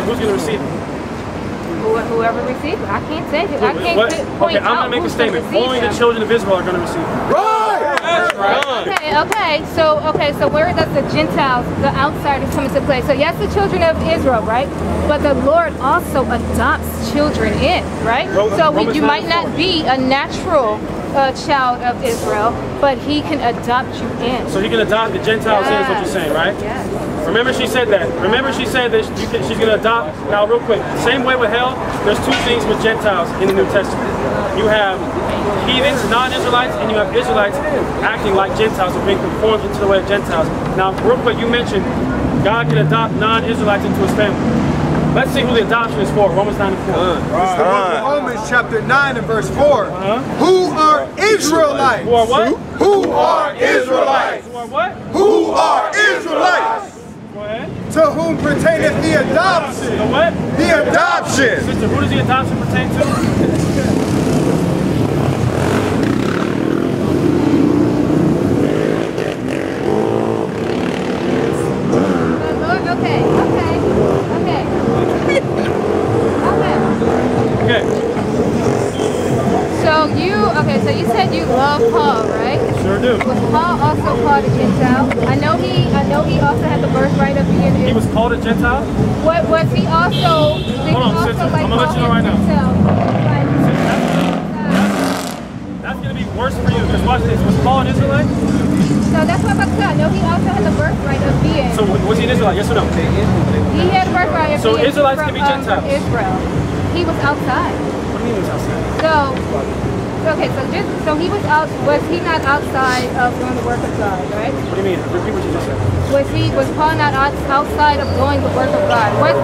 gonna receive it? Whoever receives it. I can't say it. I can't point I'm gonna make a statement. Only the children of Israel are gonna receive it. Right! That's right. Okay. So where does the Gentiles, the outsiders, come into play? So yes, the children of Israel, right? But the Lord also adopts children in, right? You might not be a natural child of Israel, but He can adopt you in. So He can adopt the Gentiles in, is what you're saying, right? Yes. Remember she said that. Remember she said that she's going to adopt. Now real quick, same way with hell, there's two things with Gentiles in the New Testament. You have heathens, non-Israelites, and you have Israelites acting like Gentiles or being conformed into the way of Gentiles. Now real quick, you mentioned God can adopt non-Israelites into His family. Let's see who the adoption is for. Romans 9 and 4. Romans chapter 9 and verse 4. Who are Israelites? Who are what? Who are Israelites? Who are what? Who are Israelites? Go ahead. To whom pertaineth the adoption? The what? The adoption. Sister, who does the adoption pertain to? So you said you love Paul, right? Sure do. Was Paul also called a Gentile? I know he also had the birthright of being. He was called a Gentile? What was he also? Hold on, sister. I'm gonna let you know right now. That's gonna be worse for you, because watch this. Was Paul an Israelite? So that's what I'm about to say. I know he also had the birthright of being. So was he an Israelite? Yes or no? He had birthright of being. So Israelites can be Gentiles. Israel. He was outside. What do you mean he was outside? So he was out. Was he not outside of doing the work of God, right? What do you mean? Repeat what you just said. Was Paul not outside of doing the work of God? Was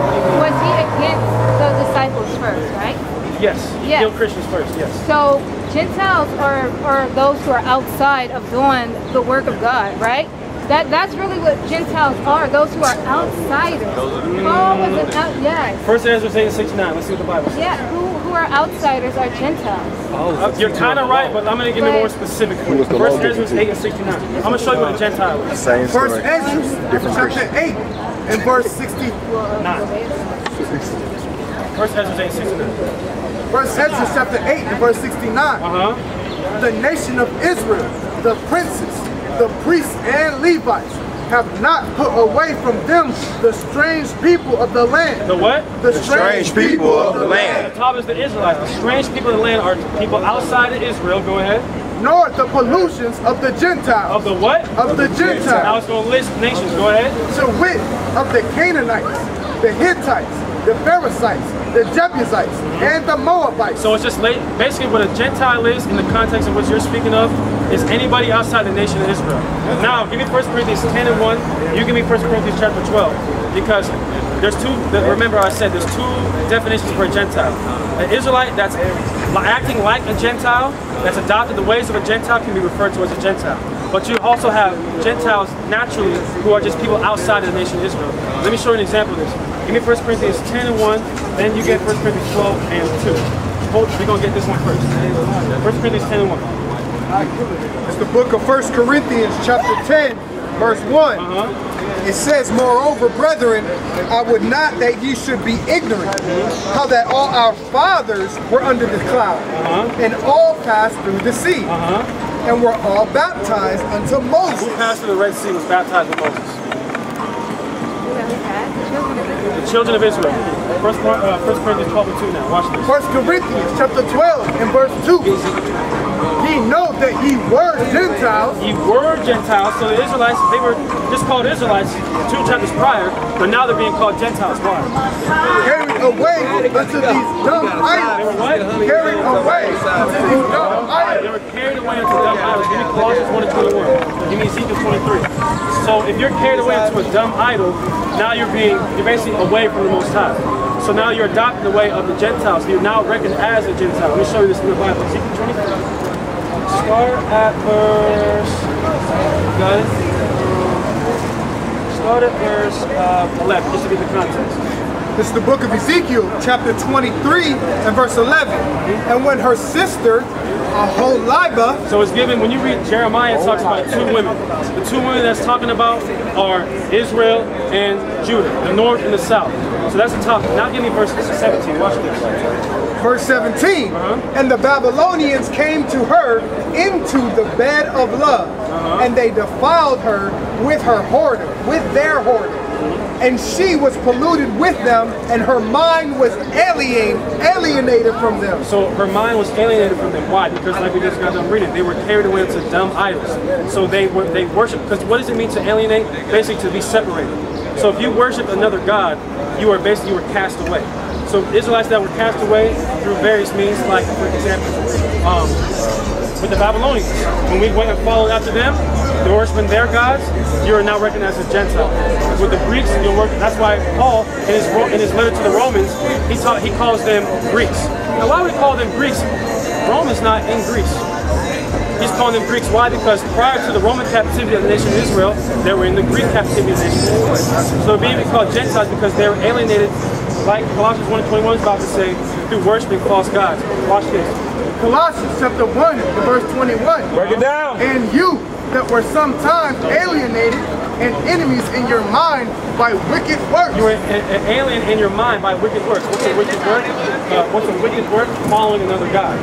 he against the disciples first, right? Yes. He killed Christians first. Yes. So Gentiles are those who are outside of doing the work of God, right? That's really what Gentiles are. Those who are outsiders. Paul was an yes. First Ezra 8:69. Let's see what the Bible says. Yeah. Who are outsiders are Gentiles. You're kind of right, but I'm going to give you more specific. First Ezra 8:69. I'm going to show you what a Gentile is. First Ezra chapter 8 and verse 69. First Ezra 8:69. First Ezra chapter 8 and verse 69. The nation of Israel, the princes, the priests and Levites, have not put away from them the strange people of the land. The what? The strange people of the land. The top is the Israelites. The strange people of the land are people outside of Israel. Go ahead. Nor the pollutions of the Gentiles. Of the what? Of the Gentiles. Now it's going to list nations. Go ahead. To wit, of the Canaanites, the Hittites, the Perizzites, the Jebusites, and the Moabites. So it's just basically what a Gentile is in the context in which you're speaking of is anybody outside the nation of Israel. Now, give me 1 Corinthians 10 and 1. You give me 1 Corinthians chapter 12. Because there's two, remember I said there's two definitions for a Gentile. An Israelite that's acting like a Gentile, that's adopted the ways of a Gentile, can be referred to as a Gentile. But you also have Gentiles naturally who are just people outside of the nation of Israel. Let me show you an example of this. Give me 1 Corinthians 10 and 1, then you get 1 Corinthians 12 and 2. We're going to get this one first. 1 Corinthians 10 and 1. It's the book of 1 Corinthians chapter 10, verse 1. It says, moreover, brethren, I would not that ye should be ignorant, how that all our fathers were under the cloud, and all passed through the sea, and were all baptized unto Moses. Who passed through the Red Sea was baptized with Moses? The children of Israel. 1 Corinthians 12 and 2 now. Watch this. 1 Corinthians chapter 12 and verse 2. Ye know that ye were Gentiles. Ye were Gentiles, so the Israelites, they were just called Israelites 2 chapters prior, but now they're being called Gentiles. Why? Carried away unto these dumb idols. They were what? Carried away unto these dumb idols. They were carried away into dumb idols. Give me Colossians 1 and 21. Give me Ezekiel 23. So if you're carried away into a dumb idol, now you're basically away from the Most High. So now you're adopting the way of the Gentiles. You're now reckoned as a Gentile. Let me show you this in the Bible. Ezekiel 23. Start at verse, got it? Start at verse 11, just to get the context. This is the book of Ezekiel, chapter 23 and verse 11. And when her sister, Aholibah. So it's given, when you read Jeremiah, it talks about two women. The two women that's talking about are Israel and Judah, the north and the south. So that's the top. Now give me verse 17. Watch this. Verse 17. And the Babylonians came to her into the bed of love, and they defiled her with their whoredom. And she was polluted with them, and her mind was alienated from them. So her mind was alienated from them. Why? Because like we just got done reading, they were carried away into dumb idols. So they worship. Because what does it mean to alienate? Basically to be separated. So if you worship another god, you were cast away. So Israelites that were cast away through various means, like for example, with the Babylonians, when we went and followed after them, they were worshiping their gods, you are now recognized as Gentile. With the Greeks, you'll work. That's why Paul, in his letter to the Romans, he calls them Greeks. Now, why would he call them Greeks? Rome is not in Greece. He's calling them Greeks. Why? Because prior to the Roman captivity of the nation of Israel, they were in the Greek captivity of the nation of Israel. So being called Gentiles because they were alienated, like Colossians 1:21 is about to say, through worshiping false gods. Watch this. Colossians chapter 1, verse 21. Break it down. And you that were sometimes alienated and enemies in your mind by wicked works. You were an alien in your mind by wicked works. What's a wicked work? What's a wicked work? Following another god.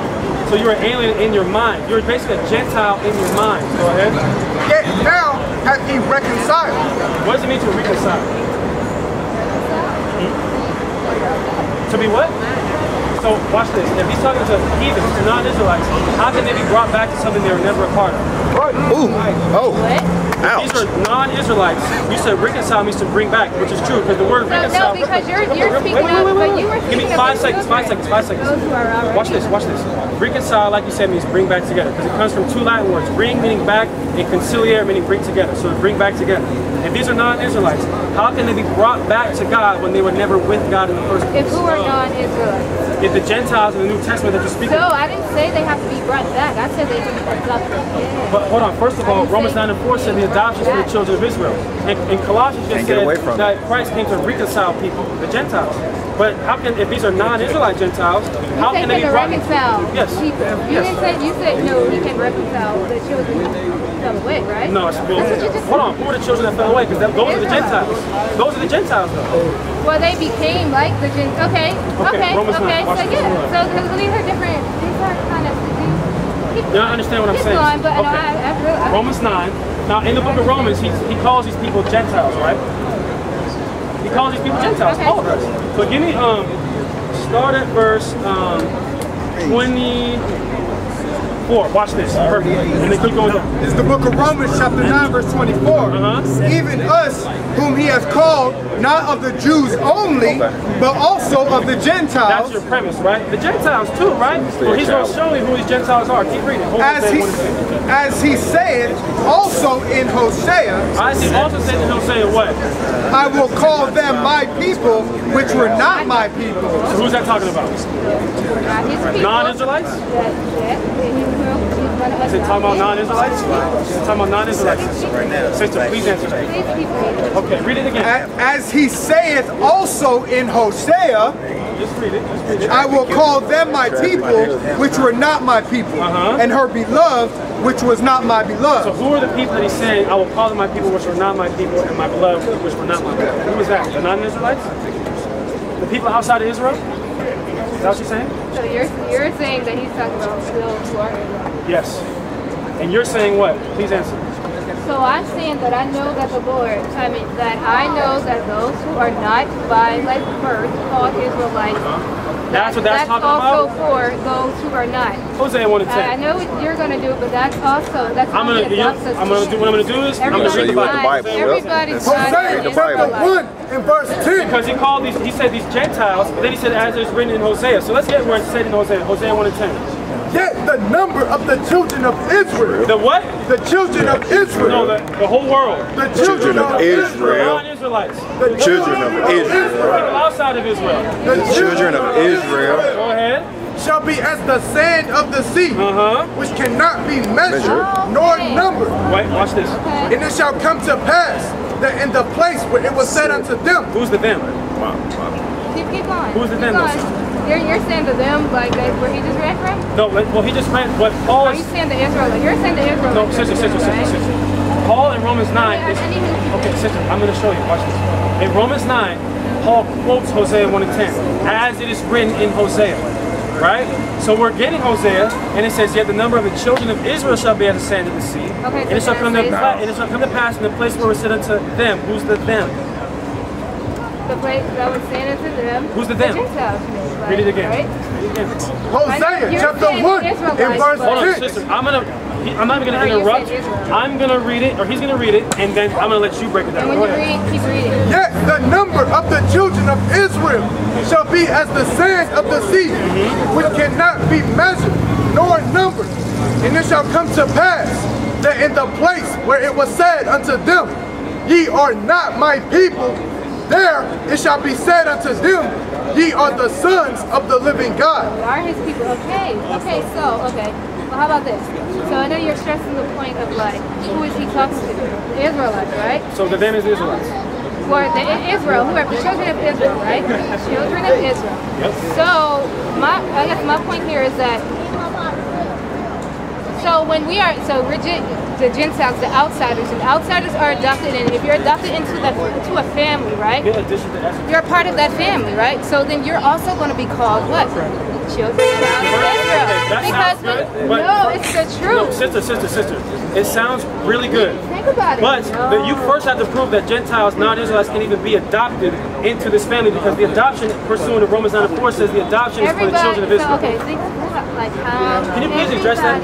So you're an alien in your mind. You're basically a Gentile in your mind. Go ahead. Yet now have he reconciled. What does it mean to reconcile? To be what? So watch this. If he's talking to heathens, to non-Israelites, how can they be brought back to something they were never a part of? Ooh. Oh. Ouch. These are non-Israelites. You said reconcile means to bring back, which is true, because the word reconcile. No, because you're speaking of, but you were speaking Give me 5 seconds, 5 seconds, 5 seconds. Watch this, watch this. Reconcile, like you said, means bring back together, because it comes from two Latin words. Bring meaning back, and conciliare meaning bring together. So to bring back together. If these are non-Israelites, how can they be brought back to God when they were never with God in the first place? If who are non-Israelites? If the Gentiles in the New Testament that you're speaking of. No, I didn't say they have to be brought back. I said they can be adopted. Yeah. But hold on, first of all, Romans 9:4 said the adoption for the children of Israel. And Colossians just said that Christ came to reconcile people, the Gentiles. But how can, if these are non-Israelite Gentiles, how can they be reconcile? Yes. People. You didn't say, you said no, he can reconcile the children that fell away, right? No, it's hold on, who are the children that fell away? Because those are the Gentiles. Those are the Gentiles, though. Well, they became like the Gentiles. Okay. So yeah. So these are different. These are kind of. You don't understand what I'm saying? Going, but okay. Romans 9. Now, in the book of Romans, he calls these people Gentiles, right? He calls these people Gentiles, all of us. So give me, start at verse 24. Watch this. Perfect. And then keep going down. It's the book of Romans, chapter 9, verse 24. Even us, whom he has called, not of the Jews only, but also of the Gentiles. That's your premise, right? The Gentiles too, right? Well, he's going to show you who these Gentiles are. Keep reading. As he said also in Hosea. As he also said in Hosea what? I will call them my people, which were not my people. So who's that talking about? Non-Israelites? Is it talking about non-Israelites? Is it talking about non-Israelites? Sister, please answer. Okay, read it again. As he saith also in Hosea, just read it. Just read it. I will call them my people, which were not my people, and her beloved, which was not my beloved. So who are the people that he's saying, I will call them my people, which were not my people, and my beloved, which were not my people? Who is that? The non-Israelites? The people outside of Israel? Is that what you're saying? So you're saying that he's talking about those who are Israel? Yes. And you're saying what? Please answer. So I'm saying that I know that the Lord, that I know that those who are not by birth called Israelites, that's what that's talking also about? For those who are not. Hosea 1:10. I know what you're going to do, but that's also, that's what I'm going to do is, I'm going to read the Bible. Everybody's Hosea chapter 1 and verse 10. Because he said these Gentiles, but then he said as it's written in Hosea. So let's get where it's said in Hosea 1:10. Yet the number of the children of Israel. The what? The children of Israel. No, the whole world. The children of Israel. Non-Israelites. The children of Israel. People outside of Israel. The children of Israel. Go ahead. Shall be as the sand of the sea, which cannot be measured nor numbered. Wait, watch this. And it shall come to pass that in the place where it was said unto them. Who's the them? keep going. Who's the Keep them? going. You're saying the them, like that's where he just read from? No, well, he just read what Paul Are is. you saying the Israelite? You're saying the Israelite. No, sister. Paul in Romans 9 is. Okay, sister, I'm going to show you. Watch this. In Romans 9, Paul quotes Hosea 1 and 10, as it is written in Hosea. Right? So we're getting Hosea, and it says, yet the number of the children of Israel shall be as the sand of the sea. Okay, and it shall come to pass in the place where we said unto them. Who's the them? The place that was saying unto them. Who's the them? Gentiles. Like, Read it again. Right? Read it again. Hosea chapter 1 in verse Hold on, 6. sister. I'm not even going to interrupt. I'm going to read it, or he's going to read it, and then I'm going to let you break it down. And when you read, keep reading. Yet the number of the children of Israel shall be as the sand of the sea, which cannot be measured nor numbered. And it shall come to pass that in the place where it was said unto them, ye are not my people, there it shall be said unto them, ye are the sons of the living God. Are his people. Okay. Well, how about this? So I know you're stressing the point of like, who is he talking to? The Israelites, right? So the them is the Israelites. Or the Israel, whoever, the children of Israel, right? The children of Israel. Yep. So I guess my point here is that, so when we are, the Gentiles, the outsiders, and outsiders are adopted in. If you're adopted into a family, right? You're a part of that family, right? So then you're also going to be called what? Children of Israel. Because no, it's the truth. No, sister. It sounds really good. Think about it. But you first have to prove that Gentiles, non-Israelites, can even be adopted into this family, because the adoption, pursuant to Romans 9 and 4, says the adoption is for the children of Israel. Okay, think like Can you please address that?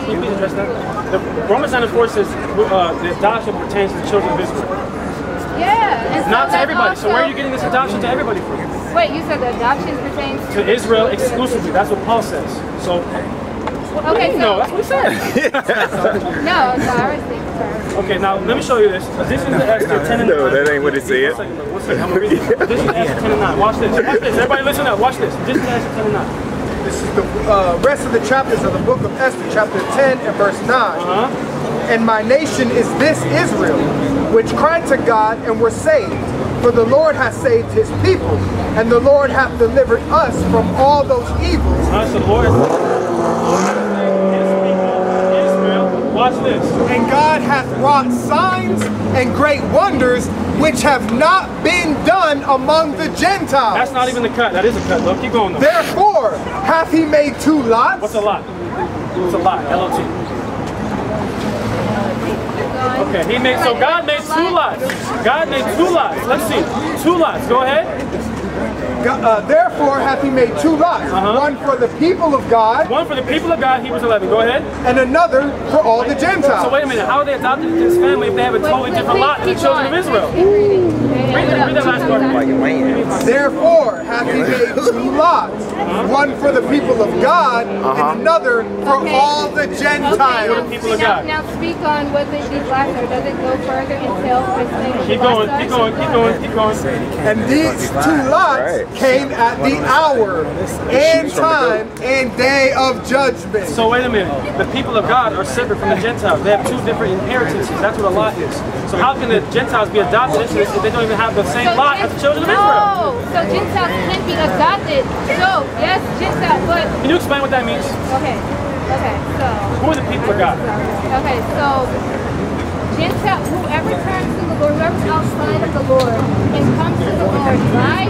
The Romans 9 and 4 says the adoption pertains to the children of Israel. Yeah. It's not to everybody. So where are you getting this adoption to everybody from? Wait, you said the adoption pertains to Israel exclusively. That's what Paul says. So. Okay, so. No, that's what he said. No, I was thinking. Okay, now let me show you this. This is the Esther 10 and 9. No, that ain't what it said. One second, I'm going to read it. This is Esther 10 and 9. Watch this. Everybody listen up. Watch this. This is Esther 10 and 9. This is the rest of the chapters of the book of Esther, chapter 10 and verse 9. And my nation is this Israel, which cried to God and were saved. For the Lord hath saved his people, and the Lord hath delivered us from all those evils. So the Lord his people, Israel. Watch this. And God hath wrought signs and great wonders, which have not been done among the Gentiles. That's not even the cut. That is a cut, though. Keep going, though. Therefore, hath he made two lots. What's a lot? What's a lot? L-O-T. Okay, God made two lots. God made two lots. Let's see. Two lots. Go ahead. Therefore hath he made two lots. One for the people of God. One for the people of God, Hebrews 11. Go ahead. And another for all the Gentiles. So wait a minute. How are they adopted into this family if they have a totally different lot than the children of Israel? Read that last part. Therefore hath he made two lots. One for the people of God and another for all the Gentiles. Now speak on what these lots are. Does it go further until keep going. And these two lots came at the hour and time and day of judgment. So wait a minute. The people of God are separate from the Gentiles. They have two different inheritances. That's what a lot is. So how can the Gentiles be adopted into this if they don't even have the same lot as the children of Israel? So Gentiles can be adopted. So yes, Gentiles, but can you explain what that means? Okay, so who are the people of God? Okay, so Gentiles, whoever turns to the Lord, whoever's outside of the Lord and comes to the Lord by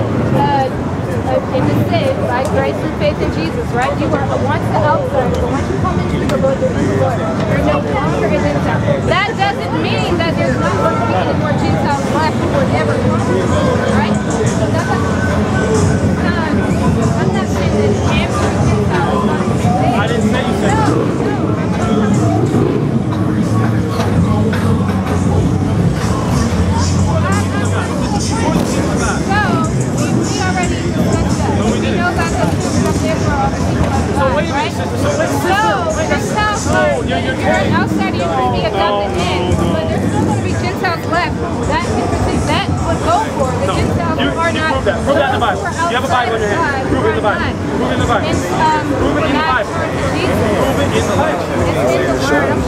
by grace and faith in Jesus, right? You are once the outsider, but once you come into the Lord, you're in the Lord. You're no longer a Gentile. That doesn't mean that there's not going to be any more Gentiles left who will never come to the Lord, right? So that's I'm not saying that every Gentile is not saved. I didn't say you said that. Outside of you can be adopted in, but there's still going to be Gentiles left. That would go for the Gentiles who are not. Prove that in the Bible. You have a Bible in your hand. Prove it in the Bible. Prove it in the Bible. Prove it in the Bible. Prove it in the Bible.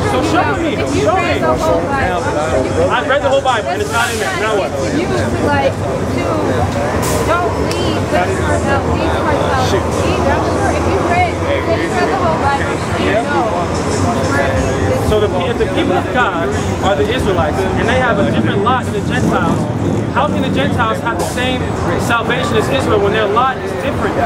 So show me. Show me. I read the whole Bible and it's not in there. Now what? You like to don't leave this part out, these parts out. Either. I'm sure if you read the whole Bible, you know. So if the people of God are the Israelites and they have a different lot than the Gentiles, how can the Gentiles have the same salvation as Israel when their lot is different?